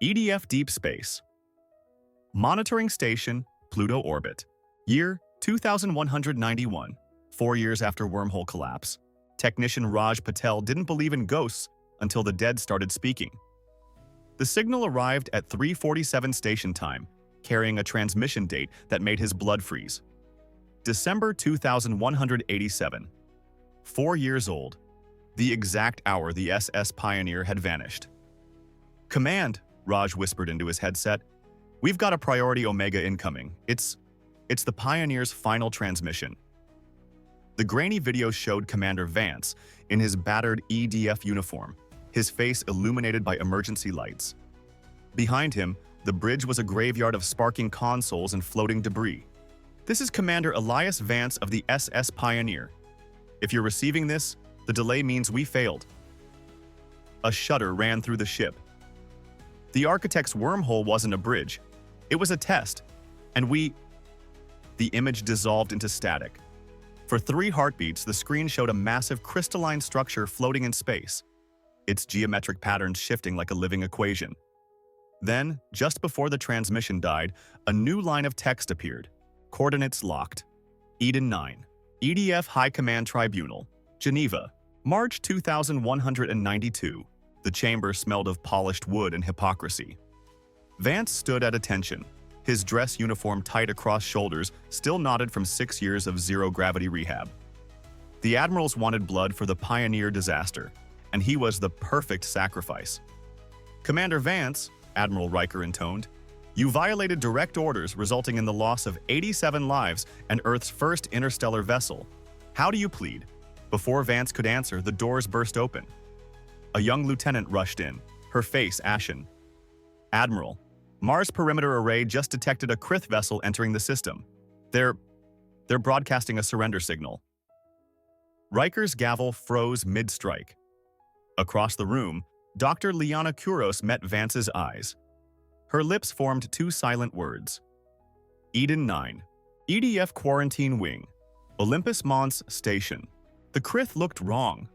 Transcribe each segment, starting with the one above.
EDF Deep Space. Monitoring Station, Pluto Orbit. Year 2191. 4 years after wormhole collapse. Technician Raj Patel didn't believe in ghosts until the dead started speaking. The signal arrived at 3:47 station time, carrying a transmission date that made his blood freeze. December 2187. 4 years old. The exact hour the SS Pioneer had vanished. "Command," Raj whispered into his headset. "We've got a priority Omega incoming. It's the Pioneer's final transmission." The grainy video showed Commander Vance in his battered EDF uniform, his face illuminated by emergency lights. Behind him, the bridge was a graveyard of sparking consoles and floating debris. "This is Commander Elias Vance of the SS Pioneer. If you're receiving this, the delay means we failed." A shudder ran through the ship. The architect's wormhole wasn't a bridge. It was a test, and The image dissolved into static. For 3 heartbeats, the screen showed a massive crystalline structure floating in space, its geometric patterns shifting like a living equation. Then, just before the transmission died, a new line of text appeared. Coordinates locked. Eden 9. EDF High Command Tribunal. Geneva. March 2192. The chamber smelled of polished wood and hypocrisy. Vance stood at attention. His dress uniform tight across shoulders still knotted from 6 years of zero-gravity rehab. The admirals wanted blood for the Pioneer disaster, and he was the perfect sacrifice. "Commander Vance," Admiral Riker intoned, "you violated direct orders resulting in the loss of 87 lives and Earth's first interstellar vessel. How do you plead?" Before Vance could answer, the doors burst open. A young lieutenant rushed in, her face ashen. "Admiral, Mars Perimeter Array just detected a Kryth vessel entering the system. They're broadcasting a surrender signal." Riker's gavel froze mid-strike. Across the room, Dr. Liana Kuros met Vance's eyes. Her lips formed 2 silent words. Eden 9. EDF Quarantine Wing. Olympus Mons Station. The Kryth looked wrong.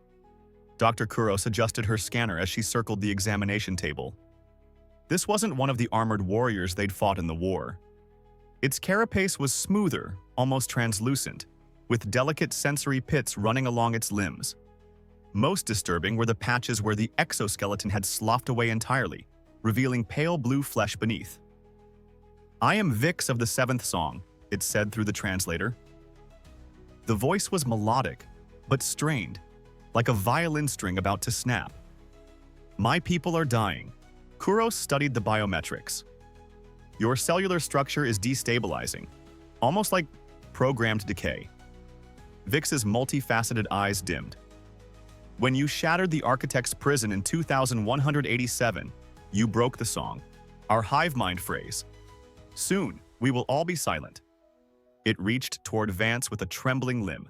Dr. Kuros adjusted her scanner as she circled the examination table. This wasn't one of the armored warriors they'd fought in the war. Its carapace was smoother, almost translucent, with delicate sensory pits running along its limbs. Most disturbing were the patches where the exoskeleton had sloughed away entirely, revealing pale blue flesh beneath. "I am Vix of the 7th Song," it said through the translator. The voice was melodic, but strained, like a violin string about to snap. "My people are dying." Kuros studied the biometrics. "Your cellular structure is destabilizing, almost like programmed decay." Vix's multifaceted eyes dimmed. "When you shattered the architect's prison in 2187, you broke the song, our hive-mind phrase. Soon, we will all be silent." It reached toward Vance with a trembling limb.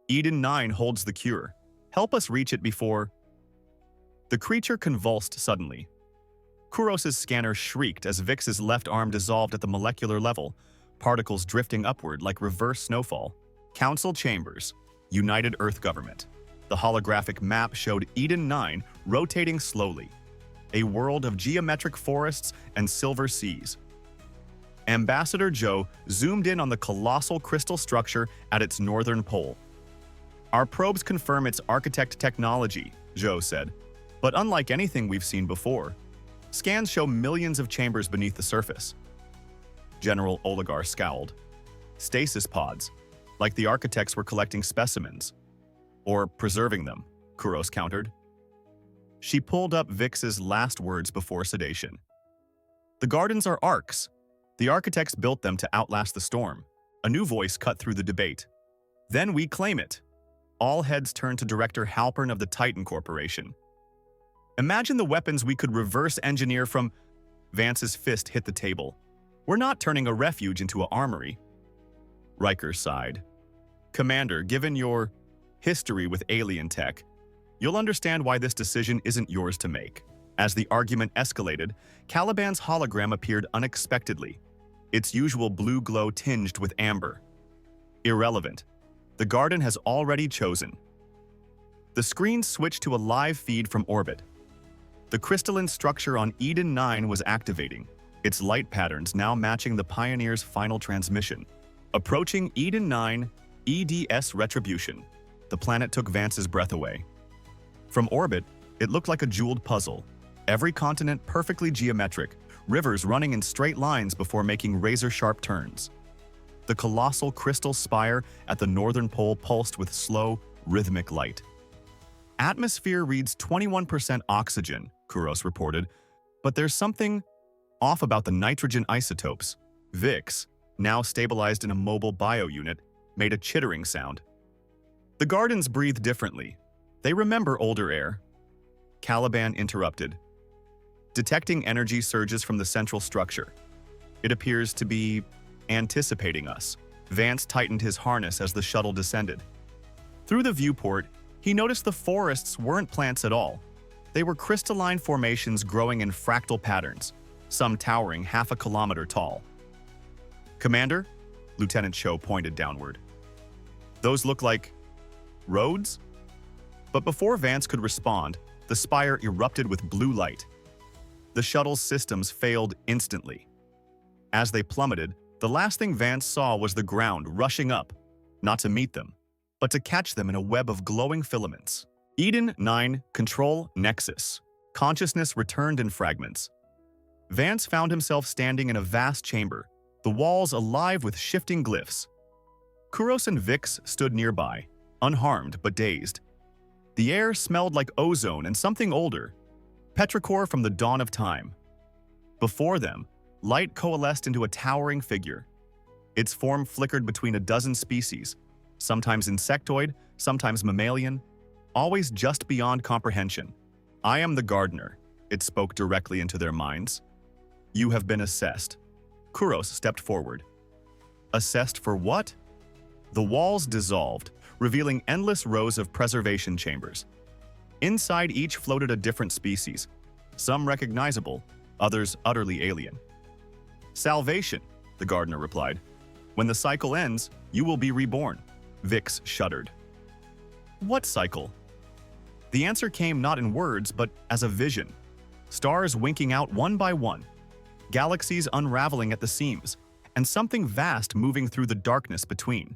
"Eden 9 holds the cure. Help us reach it before—" The creature convulsed suddenly. Kuros's scanner shrieked as Vix's left arm dissolved at the molecular level, particles drifting upward like reverse snowfall. "Council Chambers. United Earth Government." The holographic map showed Eden 9 rotating slowly, a world of geometric forests and silver seas. Ambassador Joe zoomed in on the colossal crystal structure at its northern pole. "Our probes confirm its architect technology," Joe said, "but unlike anything we've seen before, scans show millions of chambers beneath the surface." General Oligar scowled. "Stasis pods, like the architects were collecting specimens. Or preserving them," Kuros countered. She pulled up Vix's last words before sedation. "The gardens are arcs. The architects built them to outlast the storm." A new voice cut through the debate. "Then we claim it." All heads turned to Director Halpern of the Titan Corporation. "Imagine the weapons we could reverse engineer from—" Vance's fist hit the table. "We're not turning a refuge into an armory." Riker sighed. "Commander, given your history with alien tech, you'll understand why this decision isn't yours to make." As the argument escalated, Caliban's hologram appeared unexpectedly, its usual blue glow tinged with amber. "Irrelevant. The Garden has already chosen." The screen switched to a live feed from orbit. The crystalline structure on Eden 9 was activating, its light patterns now matching the Pioneer's final transmission. Approaching Eden 9, EDS retribution. The planet took Vance's breath away. From orbit, it looked like a jeweled puzzle. Every continent perfectly geometric, rivers running in straight lines before making razor-sharp turns. The colossal crystal spire at the northern pole pulsed with slow, rhythmic light. Atmosphere reads 21% oxygen, Kuros reported, but there's something off about the nitrogen isotopes. Vix, now stabilized in a mobile bio-unit, made a chittering sound. The gardens breathe differently. They remember older air. Caliban interrupted. Detecting energy surges from the central structure. It appears to be anticipating us. Vance tightened his harness as the shuttle descended. Through the viewport, he noticed the forests weren't plants at all. They were crystalline formations growing in fractal patterns, some towering half a kilometer tall. "Commander?" Lieutenant Cho pointed downward. "Those look like roads?" But before Vance could respond, the spire erupted with blue light. The shuttle's systems failed instantly. As they plummeted, the last thing Vance saw was the ground rushing up, not to meet them, but to catch them in a web of glowing filaments. Eden 9, Control Nexus. Consciousness returned in fragments. Vance found himself standing in a vast chamber, the walls alive with shifting glyphs. Kuros and Vix stood nearby, unharmed but dazed. The air smelled like ozone and something older, petrichor from the dawn of time. Before them, light coalesced into a towering figure. Its form flickered between a dozen species, sometimes insectoid, sometimes mammalian, always just beyond comprehension. "I am the gardener," it spoke directly into their minds. "You have been assessed." Kuros stepped forward. Assessed for what? The walls dissolved, revealing endless rows of preservation chambers. Inside each floated a different species, some recognizable, others utterly alien. "Salvation," the gardener replied. "When the cycle ends, you will be reborn." Vix shuddered. "What cycle?" The answer came not in words, but as a vision. Stars winking out one by one, galaxies unraveling at the seams, and something vast moving through the darkness between.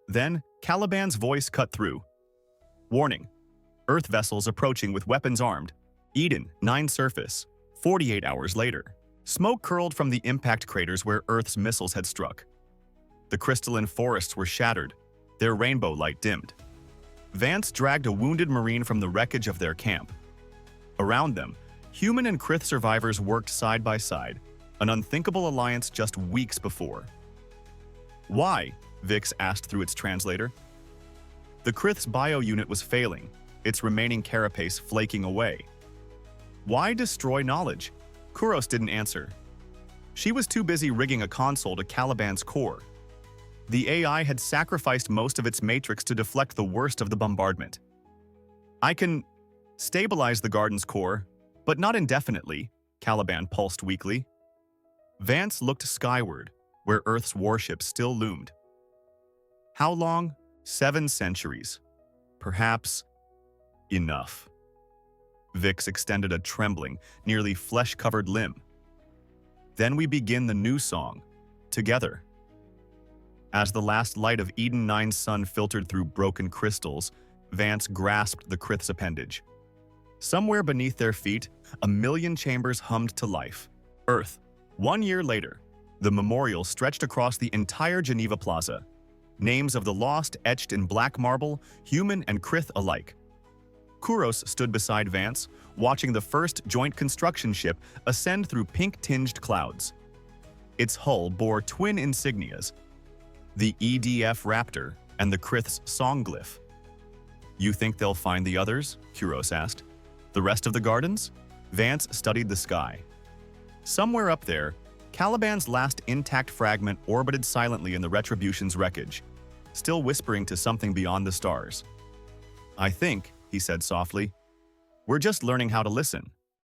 Then, Caliban's voice cut through. "Warning. Earth vessels approaching with weapons armed. Eden 9 surface. 48 hours later." Smoke curled from the impact craters where Earth's missiles had struck. The crystalline forests were shattered, their rainbow light dimmed. Vance dragged a wounded Marine from the wreckage of their camp. Around them, human and Kryth survivors worked side by side, an unthinkable alliance just weeks before. "Why?" Vix asked through its translator. The Kryth's bio-unit was failing, its remaining carapace flaking away. Why destroy knowledge? Kuros didn't answer. She was too busy rigging a console to Caliban's core. The AI had sacrificed most of its matrix to deflect the worst of the bombardment. "I can stabilize the garden's core, but not indefinitely," Caliban pulsed weakly. Vance looked skyward, where Earth's warships still loomed. "How long? 7 centuries. Perhaps enough." Vix extended a trembling, nearly flesh-covered limb. "Then we begin the new song, together." As the last light of Eden 9's sun filtered through broken crystals, Vance grasped the Kryth's appendage. Somewhere beneath their feet, a million chambers hummed to life. Earth. 1 year later, the memorial stretched across the entire Geneva Plaza. Names of the lost etched in black marble, human and Kryth alike. Kuros stood beside Vance, watching the first joint construction ship ascend through pink-tinged clouds. Its hull bore twin insignias, the EDF Raptor and the Kryth's song glyph. "You think they'll find the others?" Kuros asked. "The rest of the gardens?" Vance studied the sky. Somewhere up there, Caliban's last intact fragment orbited silently in the Retribution's wreckage, still whispering to something beyond the stars. "I think," he said softly, "we're just learning how to listen."